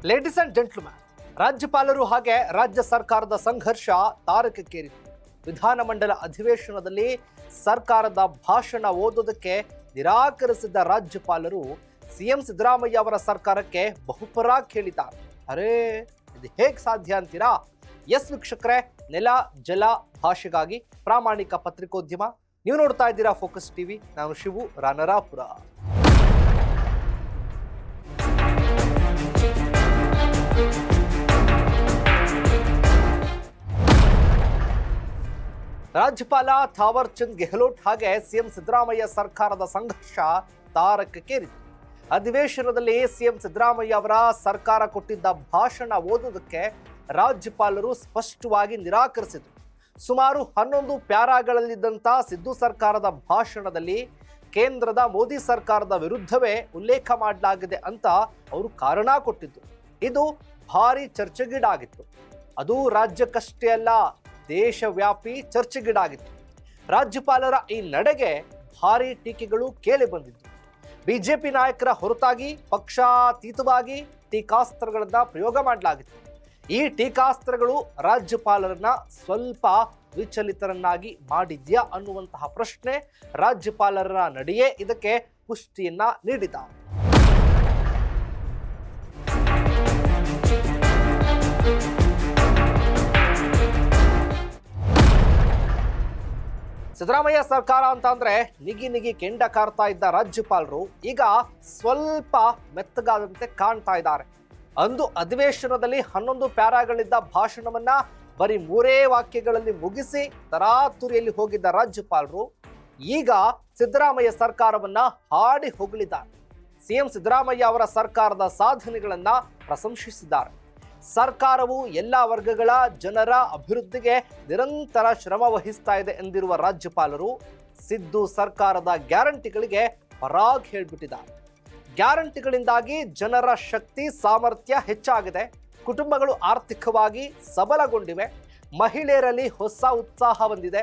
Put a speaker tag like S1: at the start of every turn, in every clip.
S1: Ladies and gentleman, ರಾಜ್ಯಪಾಲರು ಹಾಗೆ ರಾಜ್ಯ ಸರ್ಕಾರದ ಸಂಘರ್ಷ ತಾರಕಕ್ಕೇರಿತು. ವಿಧಾನಮಂಡಲ ಅಧಿವೇಶನದಲ್ಲಿ ಸರ್ಕಾರದ ಭಾಷಣ ಓದೋದಕ್ಕೆ ನಿರಾಕರಿಸಿದ್ದ ರಾಜ್ಯಪಾಲರು ಸಿಎಂ ಸಿದ್ದರಾಮಯ್ಯ ಅವರ ಸರ್ಕಾರಕ್ಕೆ ಬಹುಪರಾಕ್ ಹೇಳಿದ್ದಾರೆ. ಅರೇ, ಇದು ಹೇಗೆ ಸಾಧ್ಯ ಅಂತೀರಾ? ಎಸ್ ವೀಕ್ಷಕರೇ, ನೆಲ ಜಲ ಭಾಷೆಗಾಗಿ ಪ್ರಾಮಾಣಿಕ ಪತ್ರಿಕೋದ್ಯಮ. ನೀವು ನೋಡ್ತಾ ಇದ್ದೀರಾ ಫೋಕಸ್ ಟಿವಿ. ನಾನು ಶಿವು ರಾನರಾಪುರ. ರಾಜ್ಯಪಾಲ ಥಾವರ್ ಚಂದ್ ಗೆಹ್ಲೋಟ್ ಹಾಗೆ ಸಿಎಂ ಸಿದ್ದರಾಮಯ್ಯ ಸರ್ಕಾರದ ಸಂಘರ್ಷ ತಾರಕಕ್ಕೇರಿತು. ಅಧಿವೇಶನದಲ್ಲಿ ಸಿಎಂ ಸಿದ್ದರಾಮಯ್ಯ ಅವರ ಸರ್ಕಾರ ಕೊಟ್ಟಿದ್ದ ಭಾಷಣ ಓದೋದಕ್ಕೆ ರಾಜ್ಯಪಾಲರು ಸ್ಪಷ್ಟವಾಗಿ ನಿರಾಕರಿಸಿದರು. ಸುಮಾರು 11 ಪ್ಯಾರಾಗಳಲ್ಲಿದ್ದಂಥ ಸಿದ್ದು ಸರ್ಕಾರದ ಭಾಷಣದಲ್ಲಿ ಕೇಂದ್ರದ ಮೋದಿ ಸರ್ಕಾರದ ವಿರುದ್ಧವೇ ಉಲ್ಲೇಖ ಮಾಡಲಾಗಿದೆ ಅಂತ ಅವರು ಕಾರಣ ಕೊಟ್ಟಿದ್ದು. ಇದು ಭಾರಿ ಚರ್ಚೆಗೀಡಾಗಿತ್ತು. ಅದು ರಾಜ್ಯಕ್ಕಷ್ಟೇ ಅಲ್ಲ, ದೇಶವ್ಯಾಪಿ ಚರ್ಚೆಗೀಡಾಗಿತ್ತು. ರಾಜ್ಯಪಾಲರ ಈ ನಡೆಗೆ ಭಾರಿ ಟೀಕೆಗಳು ಕೇಳಿ ಬಂದಿದ್ದು. ಬಿಜೆಪಿ ನಾಯಕರ ಹೊರತಾಗಿ ಪಕ್ಷಾತೀತವಾಗಿ ಟೀಕಾಸ್ತ್ರಗಳನ್ನ ಪ್ರಯೋಗ ಮಾಡಲಾಗಿತ್ತು. ಈ ಟೀಕಾಸ್ತ್ರಗಳು ರಾಜ್ಯಪಾಲರನ್ನ ಸ್ವಲ್ಪ ವಿಚಲಿತರನ್ನಾಗಿ ಮಾಡಿದ್ಯಾ ಅನ್ನುವಂತಹ ಪ್ರಶ್ನೆ ರಾಜ್ಯಪಾಲರ ನಡೆಯೇ ಇದಕ್ಕೆ ಪುಷ್ಟಿಯನ್ನ ನೀಡಿದ್ದಾರೆ. ಸಿದ್ದರಾಮಯ್ಯ ಸರ್ಕಾರ ಅಂತ ಅಂದ್ರೆ ನಿಗಿ ಕೆಂಡ ಕಾರ್ತಾ ಇದ್ದ ರಾಜ್ಯಪಾಲರು ಈಗ ಸ್ವಲ್ಪ ಮೆತ್ತಗಾದಂತೆ ಕಾಣ್ತಾ ಇದ್ದಾರೆ. ಅಂದು ಅಧಿವೇಶನದಲ್ಲಿ 11 ಪ್ಯಾರಾಗಳಿದ್ದ ಭಾಷಣವನ್ನ ಬರೀ 3 ವಾಕ್ಯಗಳಲ್ಲಿ ಮುಗಿಸಿ ತರಾತುರಿಯಲ್ಲಿ ಹೋಗಿದ್ದ ರಾಜ್ಯಪಾಲರು ಈಗ ಸಿದ್ದರಾಮಯ್ಯ ಸರ್ಕಾರವನ್ನ ಹಾಡಿ ಹೊಗಳಿದ್ದಾರೆ. ಸಿಎಂ ಸಿದ್ದರಾಮಯ್ಯ ಅವರ ಸರ್ಕಾರದ ಸಾಧನೆಗಳನ್ನ ಪ್ರಶಂಸಿಸಿದ್ದಾರೆ. ಸರ್ಕಾರವು ಎಲ್ಲ ವರ್ಗಗಳ ಜನರ ಅಭಿವೃದ್ಧಿಗೆ ನಿರಂತರ ಶ್ರಮ ವಹಿಸ್ತಾ ಇದೆ ಎಂದಿರುವ ರಾಜ್ಯಪಾಲರು ಸಿದ್ದು ಸರ್ಕಾರದ ಗ್ಯಾರಂಟಿಗಳಿಗೆ ಪರಾಗ್ ಹೇಳ್ಬಿಟ್ಟಿದ್ದಾರೆ. ಗ್ಯಾರಂಟಿಗಳಿಂದಾಗಿ ಜನರ ಶಕ್ತಿ ಸಾಮರ್ಥ್ಯ ಹೆಚ್ಚಾಗಿದೆ, ಕುಟುಂಬಗಳು ಆರ್ಥಿಕವಾಗಿ ಸಬಲಗೊಂಡಿವೆ, ಮಹಿಳೆಯರಲ್ಲಿ ಹೊಸ ಉತ್ಸಾಹ ಬಂದಿದೆ.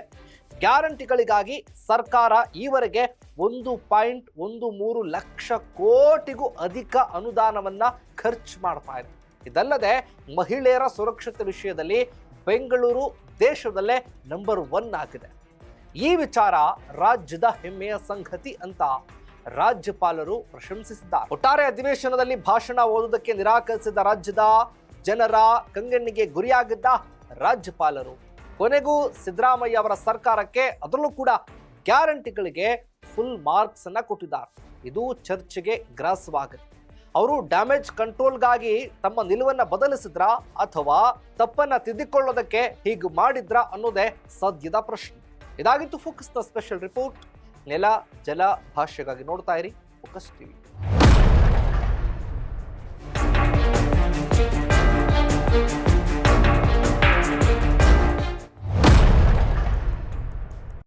S1: ಗ್ಯಾರಂಟಿಗಳಿಗಾಗಿ ಸರ್ಕಾರ ಈವರೆಗೆ 1.13 ಲಕ್ಷ ಕೋಟಿಗೂ ಅಧಿಕ ಅನುದಾನವನ್ನ ಖರ್ಚು ಮಾಡ್ತಾ ಇದೆ. ಇದಲ್ಲದೆ ಮಹಿಳೆಯರ ಸುರಕ್ಷತೆ ವಿಷಯದಲ್ಲಿ ಬೆಂಗಳೂರು ದೇಶದಲ್ಲೇ ನಂಬರ್ 1 ಆಗಿದೆ. ಈ ವಿಚಾರ ರಾಜ್ಯದ ಹೆಮ್ಮೆಯ ಸಂಗತಿ ಅಂತ ರಾಜ್ಯಪಾಲರು ಪ್ರಶಂಸಿಸಿದ್ದಾರೆ. ಒಟ್ಟಾರೆ ಅಧಿವೇಶನದಲ್ಲಿ ಭಾಷಣ ಓದುವುದಕ್ಕೆ ನಿರಾಕರಿಸಿದ ರಾಜ್ಯದ ಜನರ ಕಂಗೆಣ್ಣಿಗೆ ಗುರಿಯಾಗಿದ್ದ ರಾಜ್ಯಪಾಲರು ಕೊನೆಗೂ ಸಿದ್ದರಾಮಯ್ಯ ಅವರ ಸರ್ಕಾರಕ್ಕೆ, ಅದರಲ್ಲೂ ಕೂಡ ಗ್ಯಾರಂಟಿಗಳಿಗೆ ಫುಲ್ ಮಾರ್ಕ್ಸ್ ಅನ್ನ ಕೊಟ್ಟಿದ್ದಾರೆ. ಇದು ಚರ್ಚೆಗೆ ಗ್ರಾಸವಾಗುತ್ತೆ. ಅವರು ಡ್ಯಾಮೇಜ್ ಕಂಟ್ರೋಲ್ಗಾಗಿ ತಮ್ಮ ನಿಲುವನ್ನ ಬದಲಿಸಿದ್ರ ಅಥವಾ ತಪ್ಪನ್ನ ತಿದ್ದಿಕೊಳ್ಳೋದಕ್ಕೆ ಹೀಗೆ ಮಾಡಿದ್ರ ಅನ್ನೋದೇ ಸದ್ಯದ ಪ್ರಶ್ನೆ. ಇದಾಗಿತ್ತು ಫೋಕಸ್ನ ಸ್ಪೆಷಲ್ ರಿಪೋರ್ಟ್. ನೆಲ ಜಲ ಭಾಷೆಗಾಗಿ ನೋಡ್ತಾ ಇರಿ ಫೋಕಸ್ ಟಿವಿ.